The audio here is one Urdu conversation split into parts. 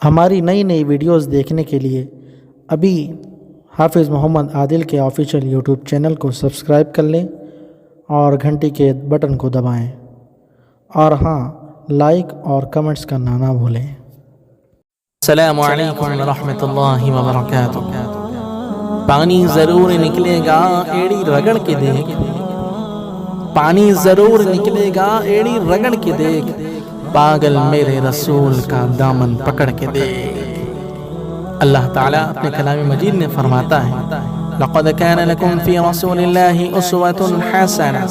ہماری نئی نئی ویڈیوز دیکھنے کے لیے ابھی حافظ محمد عادل کے آفیشیل یوٹیوب چینل کو سبسکرائب کر لیں اور گھنٹی کے بٹن کو دبائیں، اور ہاں، لائک اور کمنٹس کرنا نہ بھولیں۔ السلام علیکم ورحمۃ اللہ وبرکاتہ۔ پانی ضرور نکلے گا ایڑی رگڑ کے دیکھ، پانی ضرور نکلے گا ایڑی رگڑ کے دیکھ، پاگل میرے رسول کا دامن پکڑ کے دیکھ۔ اللہ تعالیٰ اپنے کلام مجید میں فرماتا ہے لَقَدْ كَانَ لَكُمْ فِي رَسُولِ اللَّهِ أُسْوَةٌ حَسَنَةٌ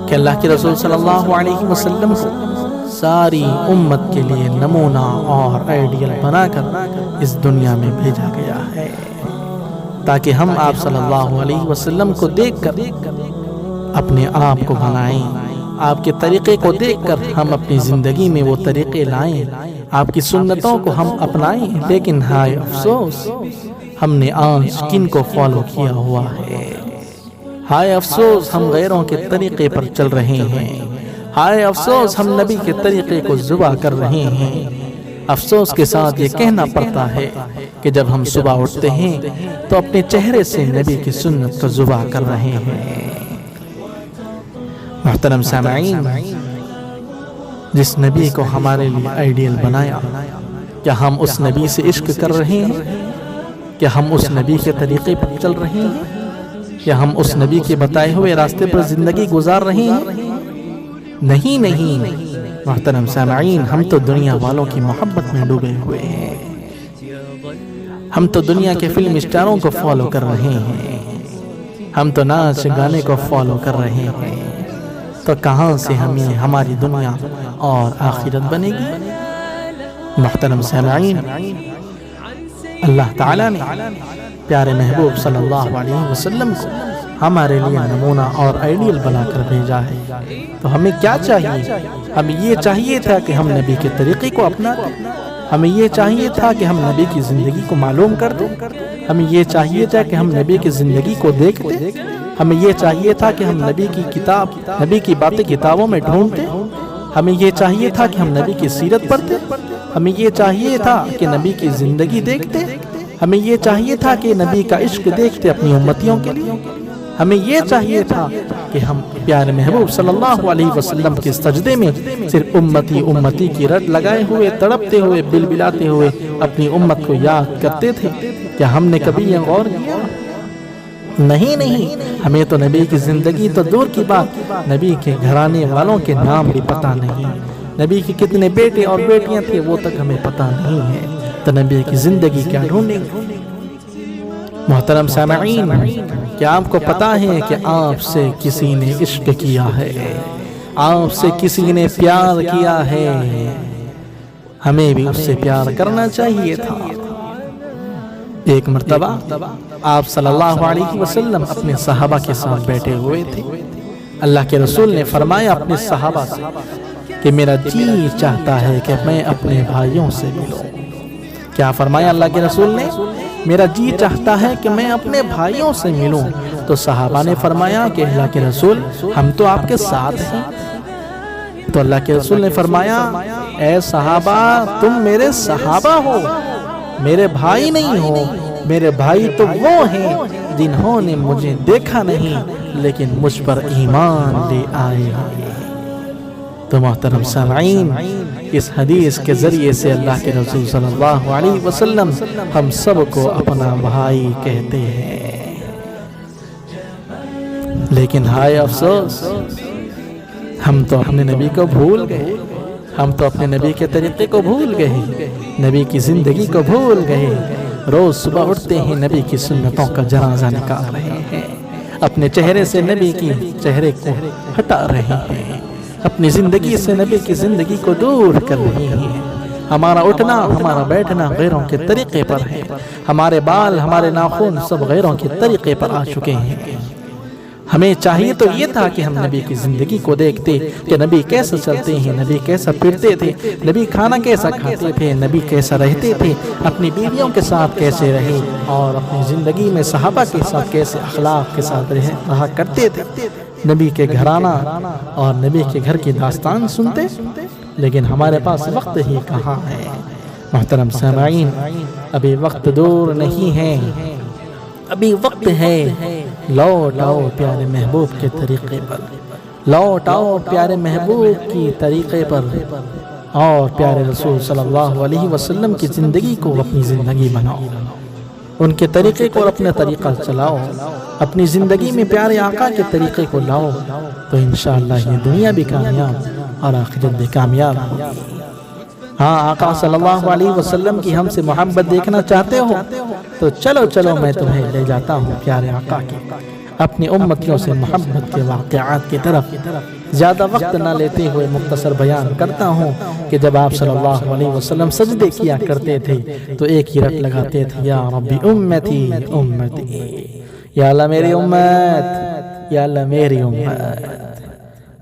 کہ اللہ کے رسول صلی اللہ علیہ وسلم کو ساری امت کے لیے نمونہ اور آئیڈیل بنا کر اس دنیا میں بھیجا گیا ہے، تاکہ ہم آپ صلی اللہ علیہ وسلم کو دیکھ کر اپنے آپ کو بنائیں، آپ کے طریقے کو دیکھ کر ہم اپنی زندگی میں وہ طریقے لائیں، آپ کی سنتوں کو ہم اپنائیں۔ لیکن ہائے افسوس، ہم نے آج کن کو فالو کیا ہوا ہے؟ ہائے افسوس، ہم غیروں کے طریقے پر چل رہے ہیں۔ ہائے افسوس، ہم نبی کے طریقے کو ذبح کر رہے ہیں۔ افسوس کے ساتھ یہ کہنا پڑتا ہے کہ جب ہم صبح اٹھتے ہیں تو اپنے چہرے سے نبی کی سنت کو ذبح کر رہے ہیں۔ محترم سامعین، جس نبی کو ہمارے لیے آئیڈیل بنایا، کیا ہم اس نبی سے عشق کر رہے ہیں؟ کیا ہم اس نبی کے طریقے پر چل رہے ہیں؟ کیا ہم اس نبی کے بتائے ہوئے راستے پر زندگی گزار رہے ہیں؟ نہیں محترم سامعین، ہم تو دنیا والوں کی محبت میں ڈوبے ہوئے ہیں، ہم تو دنیا کے فلم اسٹاروں کو فالو کر رہے ہیں، ہم تو ناچ گانے کو فالو کر رہے ہیں، تو کہاں سے ہمیں ہماری دنیا اور آخرت بنے گی؟ محترم سامعین، اللہ تعالیٰ نے پیارے محبوب صلی اللہ علیہ وسلم کو ہمارے لیے نمونہ اور آئیڈیل بنا کر بھیجا ہے، تو ہمیں کیا چاہیے؟ ہمیں یہ چاہیے تھا کہ ہم نبی کے طریقے کو اپناتے، ہمیں یہ چاہیے تھا کہ ہم نبی کی زندگی کو معلوم کرتے، ہمیں یہ چاہیے تھا کہ ہم نبی کی زندگی کو دیکھتے، ہمیں یہ چاہیے تھا کہ ہم نبی کی کتاب، نبی کی باتیں کتابوں میں ڈھونڈتے، ہمیں یہ چاہیے تھا کہ ہم نبی کی سیرت پڑھتے، ہمیں یہ چاہیے تھا کہ نبی کی زندگی دیکھتے، ہمیں یہ چاہیے تھا کہ نبی کا عشق دیکھتے اپنی امتیوں کے لیے، ہمیں یہ چاہیے تھا کہ ہم پیارے محبوب صلی اللہ علیہ وسلم کے سجدے میں صرف امتی امتی کی رٹ لگائے ہوئے، تڑپتے ہوئے، بلبلاتے ہوئے اپنی امت کو یاد کرتے تھے۔ کیا ہم نے کبھی یہ غور کیا؟ نہیں، ہمیں تو نبی کی زندگی تو دور کی بات، نبی کے گھرانے والوں کے نام بھی پتہ نہیں، نبی کے کتنے بیٹے اور بیٹیاں تھے وہ تک ہمیں پتہ نہیں ہے، تو نبی کی زندگی کیا ڈھونڈیں گے؟ محترم سامعین، کیا آپ کو پتہ ہے کہ آپ سے کسی نے عشق کیا ہے، آپ سے کسی نے پیار کیا ہے؟ ہمیں بھی اس سے پیار کرنا چاہیے تھا۔ ایک مرتبہ آپ صلی اللہ علیہ وسلم اپنے صحابہ کے ساتھ بیٹھے ہوئے تھے، اللہ کے رسول نے فرمایا اپنے صحابہ سے کہ میرا جی چاہتا ہے کہ میں اپنے بھائیوں سے ملوں۔ کیا فرمایا اللہ کے رسول نے؟ میرا جی چاہتا ہے کہ میں اپنے بھائیوں سے ملوں۔ تو صحابہ نے فرمایا کہ اللہ کے رسول، ہم تو آپ کے ساتھ ہیں۔ تو اللہ کے رسول نے فرمایا، اے صحابہ، تم میرے صحابہ ہو، میرے بھائی نہیں ہو۔ میرے بھائی تو وہ ہیں جنہوں نے مجھے دیکھا نہیں لیکن مجھ پر ایمان لے آئے ہیں۔ تو محترم سامعین، اس حدیث کے ذریعے سے اللہ کے رسول صلی اللہ علیہ وسلم ہم سب کو اپنا بھائی کہتے ہیں۔ لیکن ہائے افسوس، ہم تو اپنے نبی کو بھول گئے، ہم تو اپنے نبی کے طریقے کو بھول گئے، نبی کی زندگی کو بھول گئے۔ روز صبح اٹھتے ہیں نبی کی سنتوں کا جنازہ نکال رہے ہیں، اپنے چہرے سے نبی کی چہرے کو ہٹا رہے ہیں، اپنی زندگی سے نبی کی زندگی کو دور کر رہے ہیں۔ ہمارا اٹھنا، ہمارا بیٹھنا غیروں کے طریقے پر ہے، ہمارے بال، ہمارے ناخن سب غیروں کے طریقے پر آ چکے ہیں۔ ہمیں چاہیے تو یہ تھا کہ ہم نبی کی زندگی کو دیکھتے کہ نبی کیسے چلتے ہیں، نبی کیسا پھرتے تھے، نبی کھانا کیسا کھاتے تھے، نبی کیسا رہتے تھے، اپنی بیویوں کے ساتھ کیسے رہے، اور اپنی زندگی میں صحابہ کے ساتھ کیسے اخلاق کے ساتھ رہا کرتے تھے۔ نبی کے گھرانہ اور نبی کے گھر کی داستان سنتے، لیکن ہمارے پاس وقت ہی کہاں ہے۔ محترم سامعین، ابھی وقت دور نہیں ہے، ابھی وقت ہے، لوٹ آؤ پیارے محبوب کے طریقے پر، لوٹ آؤ پیارے محبوب کی طریقے پر، اور پیارے رسول صلی اللہ علیہ وسلم کی زندگی کو اپنی زندگی بناؤ، ان کے طریقے کو اپنا طریقہ چلاؤ، اپنی زندگی میں پیارے آقا کے طریقے کو لاؤ، تو انشاءاللہ یہ دنیا بھی کامیاب اور آخرت بھی کامیاب ہوگی۔ ہاں، آقا صلی اللہ علیہ وسلم کی ہم سے محبت دیکھنا چاہتے ہو تو چلو چلو میں تمہیں لے جاتا ہوں پیارے آقا کی اپنی امتیوں سے محبت کے واقعات کی طرف۔ زیادہ وقت نہ لیتے ہوئے مختصر بیان کرتا ہوں کہ جب آپ صلی اللہ علیہ وسلم سجدے کیا کرتے تھے تو ایک ہی رٹ لگاتے تھے، یا ربی امتی امتی، یا اللہ میری امت، یا اللہ میری امت۔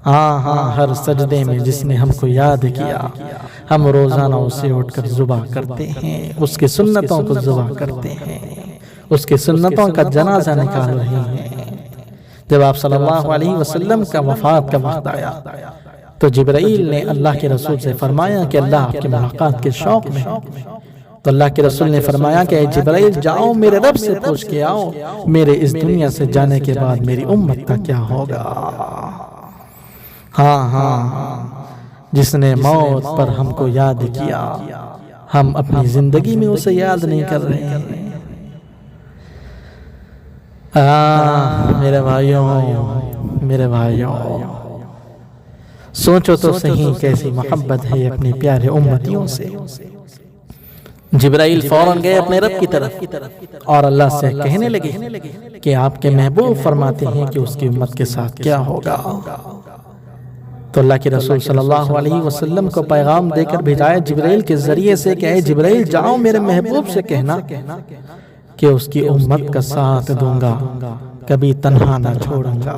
ہاں، ہر سجدے میں جس نے ہم کو یاد کیا، ہم روزانہ اسے اٹھ کر ذبح کرتے ہیں، اس کی سنتوں کو ذبح کرتے ہیں، اس کی سنتوں کا جنازہ نکال رہے ہیں۔ جب آپ صلی اللہ علیہ وسلم کا وفات کا وقت آیا تو جبرائیل نے اللہ کے رسول سے فرمایا کہ اللہ آپ کی ملاقات کے شوق میں، تو اللہ کے رسول نے فرمایا کہ اے جبرائیل جاؤ میرے رب سے پوچھ کے آؤ میرے اس دنیا سے جانے کے بعد میری امت کا کیا ہوگا۔ ہاں، جس نے موت پر ہم کو یاد کیا، ہم اپنی زندگی میں اسے یاد نہیں کر رہے ہیں۔ میرے بھائیوں، سوچو تو صحیح کیسی محبت ہے اپنے پیارے امتیوں سے۔ جبرائیل فوراً گئے اپنے رب کی طرف اور اللہ سے کہنے لگے کہ آپ کے محبوب فرماتے ہیں کہ اس کی امت کے ساتھ کیا ہوگا۔ تو اللہ کے رسول صلی اللہ علیہ وسلم کو پیغام دے کر بھیجایا جبرائیل کے ذریعے سے کہ اے جبرائیل جاؤ میرے محبوب سے کہنا کہ اس کی امت کا ساتھ دوں گا، کبھی تنہا نہ چھوڑوں گا۔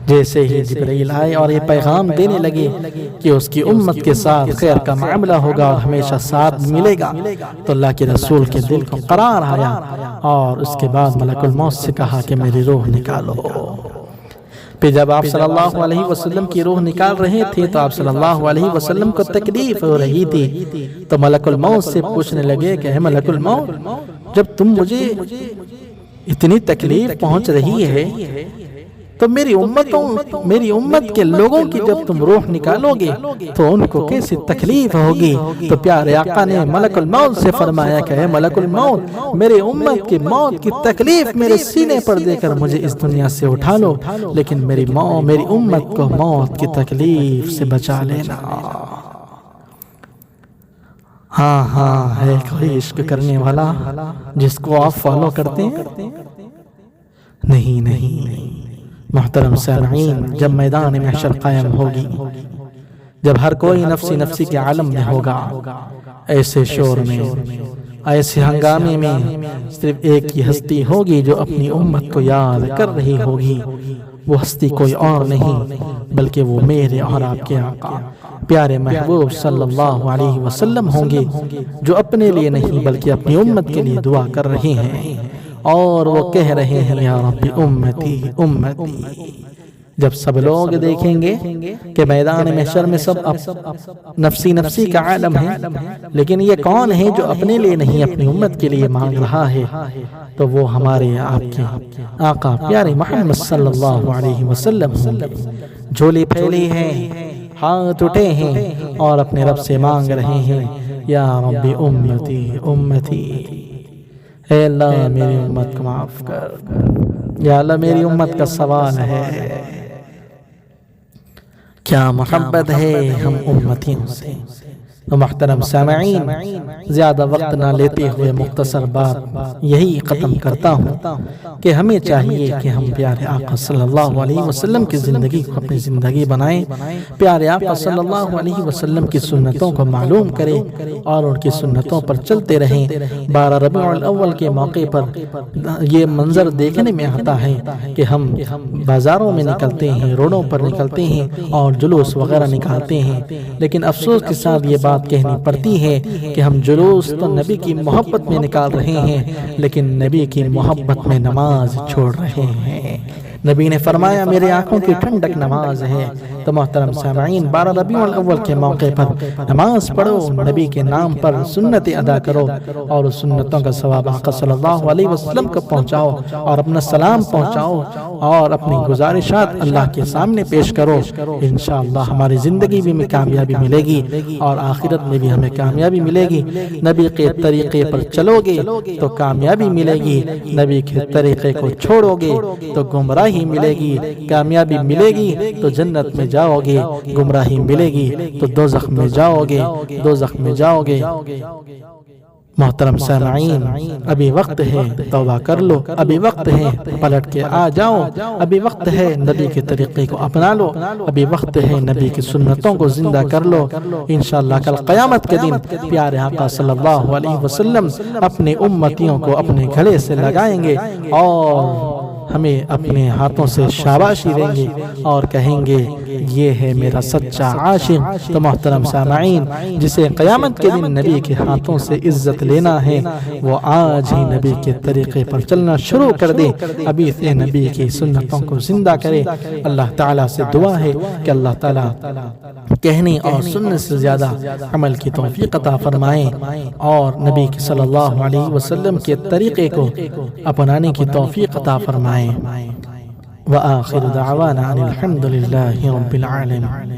جیسے ہی جبرائیل آئے اور یہ پیغام دینے لگے کہ اس کی امت کے ساتھ خیر کا معاملہ ہوگا اور ہمیشہ ساتھ ملے گا، تو اللہ کے رسول کے دل کو قرار آیا اور اس کے بعد ملک الموت سے کہا کہ میری روح نکالو۔ پھر جب آپ صلی اللہ علیہ وسلم کی روح نکال رہے تھے تو آپ صلی اللہ علیہ وسلم کو تکلیف ہو رہی تھی، تو ملک الموت سے پوچھنے لگے کہ اے ملک الموت، جب تم مجھے اتنی تکلیف پہنچ رہی ہے تو میری امت کے لوگوں کی جب تم روح نکالو گے تو ان کو کیسی تکلیف ہوگی؟ تو پیارے آقا نے ملک الموت سے فرمایا کہ اے ملک الموت، میری امت کی موت کی تکلیف میرے سینے پر دے کر مجھے اس دنیا سے اٹھا لو، لیکن میری امت کو موت کی تکلیف سے بچا لینا۔ ہاں، ہے کوئی عشق کرنے والا جس کو آپ فالو کرتے ہیں؟ نہیں محترم سامعین، جب میدان محشر قائم ہوگی، جب ہر کوئی نفسی کے عالم میں ہوگا، ایسے شور میں، ایسے ہنگامے میں صرف ایک ہی ہستی ہوگی جو اپنی امت کو یاد کر رہی ہوگی۔ وہ ہستی کوئی اور نہیں بلکہ وہ میرے اور آپ کے آقا پیارے محبوب صلی اللہ علیہ وسلم ہوں گے، جو اپنے لیے نہیں بلکہ اپنی امت کے لیے دعا کر رہے ہیں اور وہ کہہ رہے ہیں یا ربی امتی امتی۔ جب سب لوگ دیکھیں گے کہ میدان محشر میں سب نفسی کا عالم ہے، لیکن یہ کون ہے جو اپنے لیے نہیں اپنی امت کے لیے مانگ رہا ہے؟ تو وہ ہمارے آپ کے آقا پیارے محمد صلی اللہ علیہ وسلم ہوں گے۔ جھولی پھیلی ہیں، ہاتھ اٹھے ہیں اور اپنے رب سے مانگ رہے ہیں یا ربی امتی امتی، اے اللہ میری امت کو معاف کر، یا اللہ میری امت کا سوال ہے۔ کیا محبت ہے ہم امتیوں سے۔ تو محترم سامعین، زیادہ وقت نہ لیتے ہوئے مختصر بات یہی ختم کرتا ہوں کہ ہمیں چاہیے کہ ہم پیارے آقا صلی اللہ علیہ وسلم کی زندگی کو اپنی زندگی بنائیں، پیارے آقا صلی اللہ علیہ وسلم کی سنتوں کو معلوم کریں اور ان کی سنتوں پر چلتے رہیں۔ 12 ربیع الاول کے موقع پر یہ منظر دیکھنے میں آتا ہے کہ ہم بازاروں میں نکلتے ہیں، روڈوں پر نکلتے ہیں اور جلوس وغیرہ نکالتے ہیں، لیکن افسوس کے ساتھ یہ بات کہنی پڑتی ہے کہ ہم جلوس تو نبی کی محبت میں نکال رہے ہیں، لیکن نبی کی محبت میں نماز چھوڑ رہے ہیں۔ نبی نے فرمایا میرے آنکھوں کی ٹھنڈک نماز ہے۔ تو محترم سامعین، 12 ربیع الاول کے موقع پر نماز پڑھو، نبی کے نام پر سنت ادا کرو اور اس سنتوں کا ثواب آقا صلی اللہ علیہ وسلم کو پہنچاؤ اور اپنا سلام پہنچاؤ اور اپنی گزارشات اللہ کے سامنے پیش کرو۔ انشاءاللہ ہماری زندگی بھی میں کامیابی ملے گی اور آخرت میں بھی ہمیں کامیابی ملے گی۔ نبی کے طریقے پر چلو گے تو کامیابی ملے گی، نبی کے طریقے کو چھوڑو گے تو گمراہی ملے گی، کامیابی ملے گی تو جنت میں جاؤ گے، گمراہی ملے گی تو دوزخ میں جاؤ گے، دوزخ میں جاؤ گے۔ محترم سامعین، ابھی وقت ہے توبہ کر لو، ابھی وقت ہے پلٹ کے آ جاؤ، ابھی وقت ہے نبی کے طریقے کو اپنا لو، ابھی وقت ہے نبی کی سنتوں کو زندہ کر لو۔ انشاءاللہ کل قیامت کے دن پیارے آقا صلی اللہ علیہ وسلم اپنے امتیوں کو اپنے گھڑے سے لگائیں گے اور ہمیں اپنے ہاتھوں سے شاباشی دیں گے اور کہیں گے یہ ہے میرا سچا عاشق۔ تو محترم سامعین، جسے قیامت کے دن نبی کے ہاتھوں سے عزت لینا ہے وہ آج ہی نبی کے طریقے پر چلنا شروع کر دے، ابھی سے نبی کی سنتوں کو زندہ کرے۔ اللہ تعالیٰ سے دعا ہے کہ اللہ تعالیٰ کہنے اور سننے سے زیادہ عمل کی توفیق عطا فرمائے اور نبی صلی اللہ علیہ وسلم کے طریقے کو اپنانے کی توفیق عطا فرمائے۔ وآخر دعوانا ان الحمد للہ رب العالمین۔